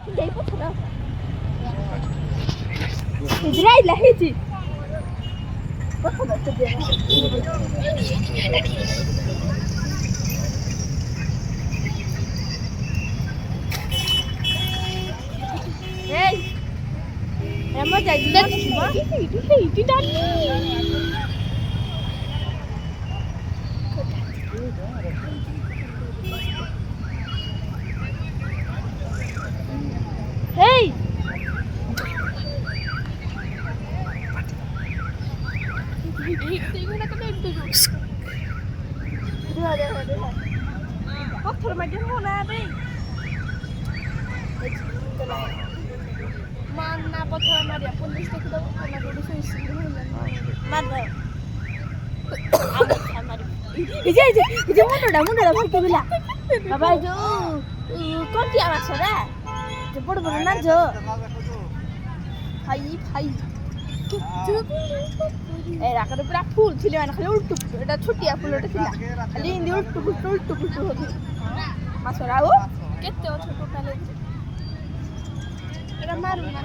Dei potrà. Direi la hiti. Cosa ti viene? Hey. Emma jadi dan semua. Itu tadi. Hey. Pokoknya macam mana deh? Mana pokoknya Maria pun di situ kita pernah duduk sini. Mana? Itu mana dah pakai bila? Apa itu? Kau tiada masalah. Jemput berenang je. Hai. রাখার উপরে ফুল ছিল না খালি উল্টু এটা ছুটিয়া ফুল ওটা ছিল খালি ইন্দি উল্টু হতো মাছরা ও কেতে ছোট কালে এটা মারু না